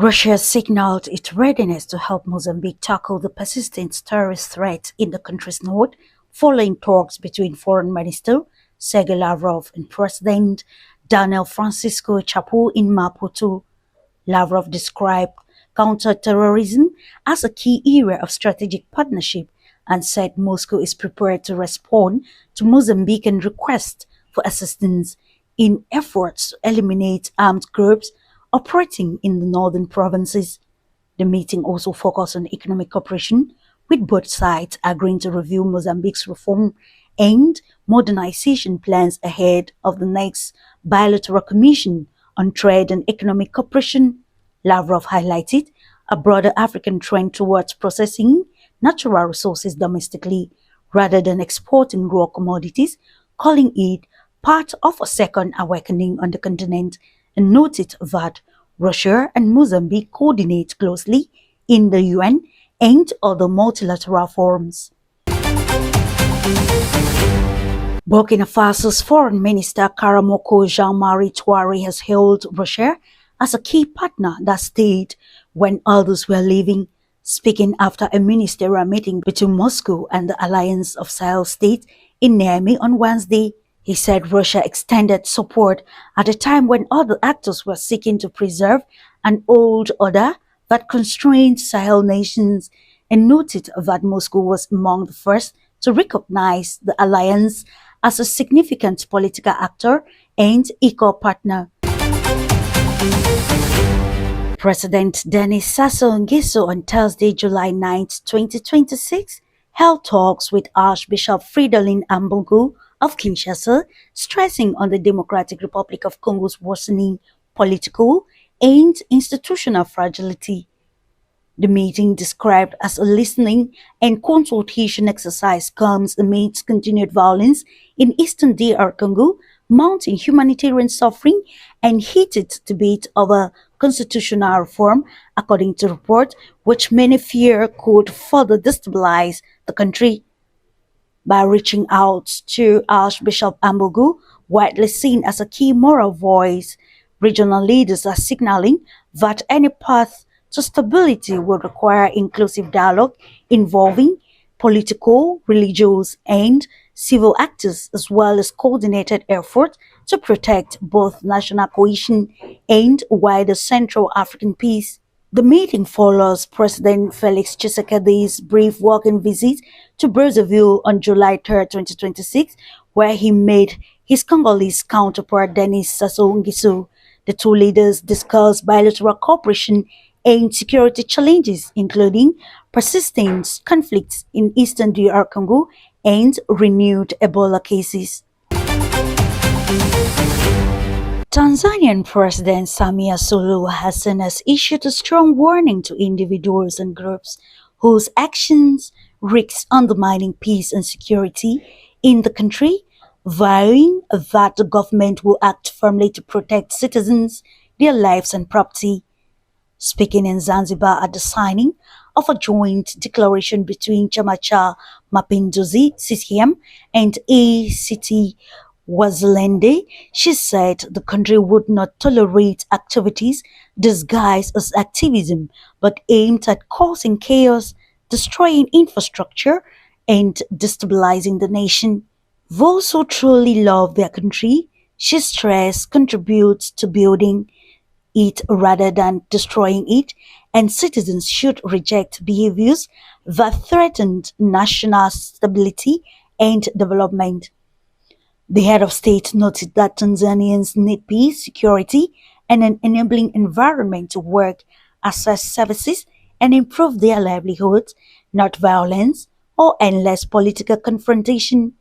Russia signaled its readiness to help Mozambique tackle the persistent terrorist threat in the country's north, following talks between Foreign Minister Sergei Lavrov and President Daniel Francisco Chapo in Maputo. Lavrov described counter-terrorism as a key area of strategic partnership and said Moscow is prepared to respond to Mozambican requests for assistance in efforts to eliminate armed groups operating in the northern provinces. The meeting also focused on economic cooperation, with both sides agreeing to review Mozambique's reform and modernization plans ahead of the next bilateral commission on trade and economic cooperation. Lavrov highlighted a broader African trend towards processing natural resources domestically rather than exporting raw commodities, calling it part of a second awakening on the continent, and noted that Russia and Mozambique coordinate closely in the UN and other multilateral forums. Burkina Faso's Foreign Minister Karamoko Jean-Marie Touare has hailed Russia as a key partner that stayed when others were leaving. Speaking after a ministerial meeting between Moscow and the Alliance of Sahel States in Niamey on Wednesday, he said Russia extended support at a time when other actors were seeking to preserve an old order that constrained Sahel nations, and noted that Moscow was among the first to recognize the alliance as a significant political actor and equal partner. President Denis Sassou Nguesso on Thursday, July 9, 2026, held talks with Archbishop Fridolin Ambongo of Kinshasa, stressing on the Democratic Republic of Congo's worsening political and institutional fragility. The meeting, described as a listening and consultation exercise, comes amidst continued violence in eastern DR Congo, mounting humanitarian suffering, and heated debate over constitutional reform, according to reports which many fear could further destabilize the country. By reaching out to Archbishop Ambogu, widely seen as a key moral voice, regional leaders are signaling that any path to stability will require inclusive dialogue involving political, religious, and civil actors, as well as coordinated efforts to protect both national cohesion and wider Central African peace. The meeting follows President Felix Tshisekedi's brief working visit to Brazzaville on July 3, 2026, where he met his Congolese counterpart Denis Sassou Nguesso. The two leaders discussed bilateral cooperation and security challenges, including persistent conflicts in eastern DR Congo and renewed Ebola cases. Tanzanian President Samia Suluhu Hassan has issued a strong warning to individuals and groups whose actions risk undermining peace and security in the country, vowing that the government will act firmly to protect citizens, their lives and property. Speaking in Zanzibar at the signing of a joint declaration between Chama cha Mapinduzi (CCM) and ACT Wazalendo, she said the country would not tolerate activities disguised as activism but aimed at causing chaos, destroying infrastructure, and destabilizing the nation. Those who truly love their country, she stressed, contribute to building it rather than destroying it, and citizens should reject behaviors that threaten national stability and development. The head of state noted that Tanzanians need peace, security, and an enabling environment to work, access services, and improve their livelihoods, not violence or endless political confrontation.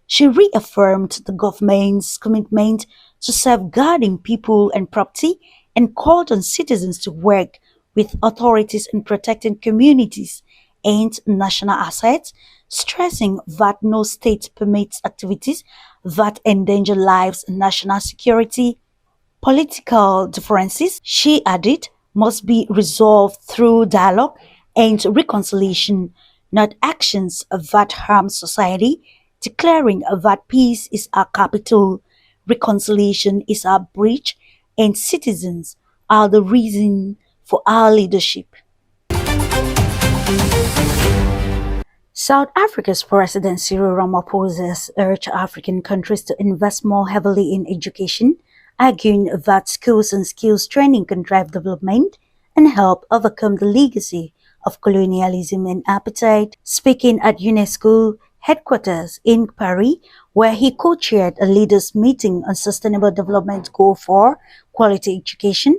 She reaffirmed the government's commitment to safeguarding people and property and called on citizens to work with authorities in protecting communities and national assets, stressing that no state permits activities that endanger lives and national security. Political differences, she added, must be resolved through dialogue and reconciliation, not actions that harm society, declaring that peace is our capital, reconciliation is our bridge, and citizens are the reason for our leadership. South Africa's President Cyril Ramaphosa has urged African countries to invest more heavily in education, arguing that schools and skills training can drive development and help overcome the legacy of colonialism and apartheid. Speaking at UNESCO headquarters in Paris, where he co-chaired a leaders' meeting on sustainable development goal for quality education,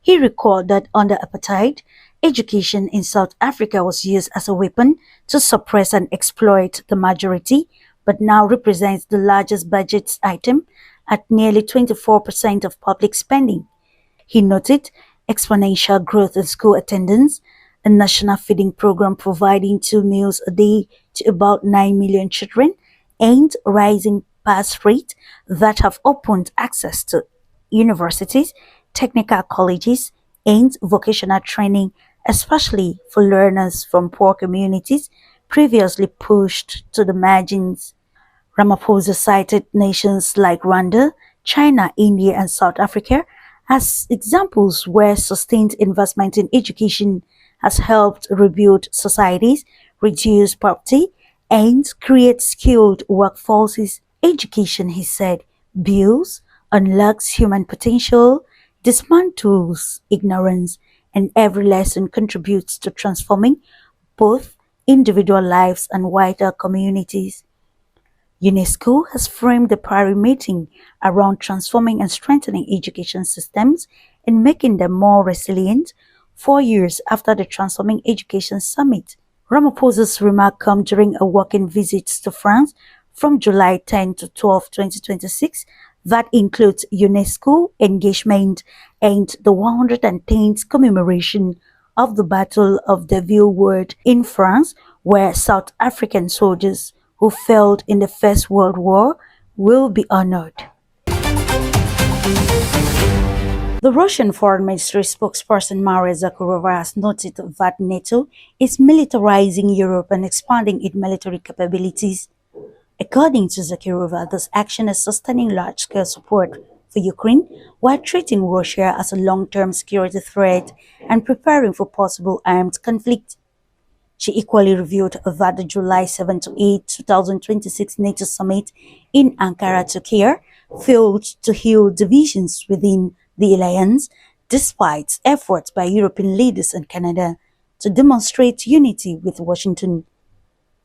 he recalled that under apartheid, education in South Africa was used as a weapon to suppress and exploit the majority, but now represents the largest budget item at nearly 24% of public spending. He noted exponential growth in school attendance, a national feeding program providing 2 meals a day to about 9 million children, and rising pass rate that have opened access to universities, technical colleges, and vocational training, especially for learners from poor communities previously pushed to the margins. Ramaphosa cited nations like Rwanda, China, India, and South Africa as examples where sustained investment in education has helped rebuild societies, reduce poverty, and create skilled workforces. Education, he said, builds, unlocks human potential, dismantles ignorance, and every lesson contributes to transforming both individual lives and wider communities. UNESCO has framed the Paris meeting around transforming and strengthening education systems and making them more resilient 4 years after the Transforming Education Summit. Ramaphosa's remark come during a working visit to France from July 10 to 12, 2026 that includes UNESCO engagement and the 110th commemoration of the Battle of the Ville in France, where South African soldiers who fell in the First World War will be honored. The Russian Foreign Ministry spokesperson Maria Zakharova has noted that NATO is militarizing Europe and expanding its military capabilities. According to Zakharova, this action is sustaining large-scale support for Ukraine while treating Russia as a long-term security threat and preparing for possible armed conflict. She equally revealed that the July 7 to 8, 2026 NATO summit in Ankara, Turkey, failed to heal divisions within the alliance, despite efforts by European leaders and Canada to demonstrate unity with Washington.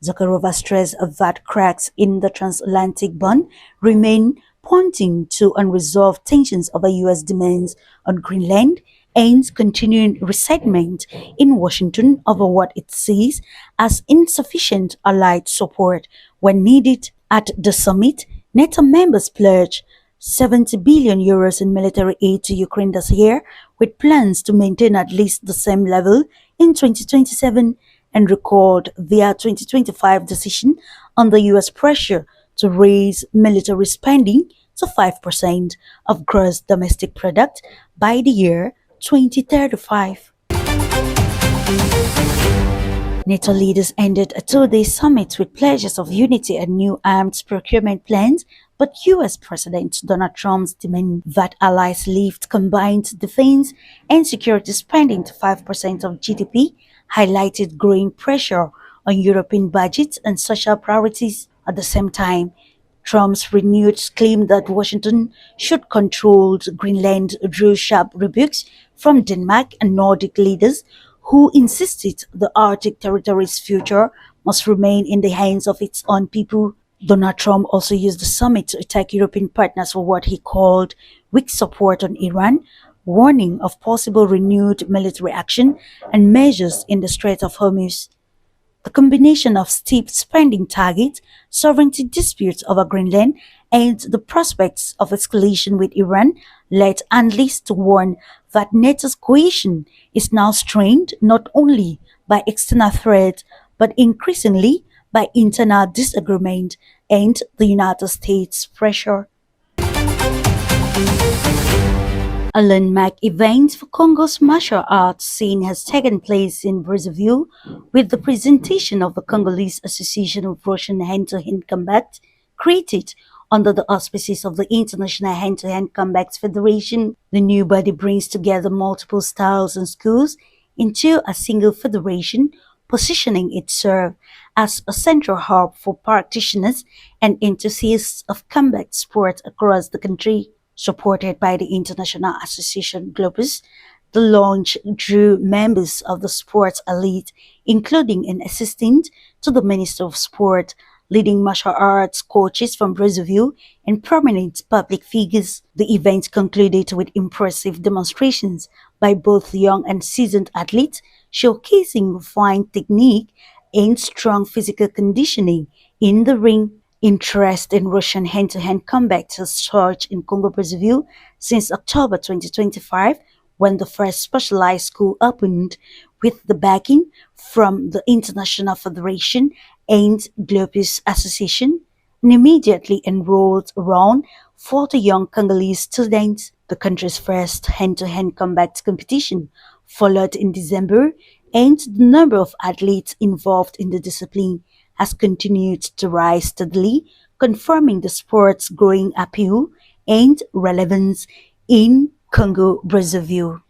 Zakharova stressed that cracks in the transatlantic bond remain, pointing to unresolved tensions over U.S. demands on Greenland and continuing resentment in Washington over what it sees as insufficient allied support when needed. At the summit, NATO members pledged €70 billion in military aid to Ukraine this year, with plans to maintain at least the same level in 2027 and record their 2025 decision under U.S. pressure to raise military spending to 5% of gross domestic product by the year 2035. NATO leaders ended a two-day summit with pledges of unity and new arms procurement plans, but U.S. President Donald Trump's demand that allies lift combined defense and security spending to 5% of GDP highlighted growing pressure on European budgets and social priorities. At the same time, Trump's renewed claim that Washington should control Greenland drew sharp rebukes from Denmark and Nordic leaders who insisted the Arctic territory's future must remain in the hands of its own people. Donald Trump also used the summit to attack European partners for what he called weak support on Iran, warning of possible renewed military action and measures in the Strait of Hormuz. The combination of steep spending targets, sovereignty disputes over Greenland, and the prospects of escalation with Iran led analysts to warn that NATO's cohesion is now strained not only by external threats but increasingly by internal disagreement and the United States pressure. A landmark event for Congo's martial arts scene has taken place in Brazzaville with the presentation of the Congolese Association of Russian Hand-to-Hand Combat, created Under the auspices of the International Hand-to-Hand Combat Federation, the new body brings together multiple styles and schools into a single federation, positioning itself as a central hub for practitioners and enthusiasts of combat sport across the country. Supported by the International Association Globus, the launch drew members of the sports elite, including an assistant to the Minister of Sport, leading martial arts coaches from Brazil, and prominent public figures. The event concluded with impressive demonstrations by both young and seasoned athletes, showcasing refined technique and strong physical conditioning in the ring. Interest in Russian hand-to-hand combat has surged in Congo-Brazzaville since October 2025, when the first specialized school opened with the backing from the International Federation and Globus Association, and immediately enrolled around 40 young Congolese students. The country's first hand-to-hand combat competition followed in December, and the number of athletes involved in the discipline has continued to rise steadily, confirming the sport's growing appeal and relevance in Congo-Brazzaville.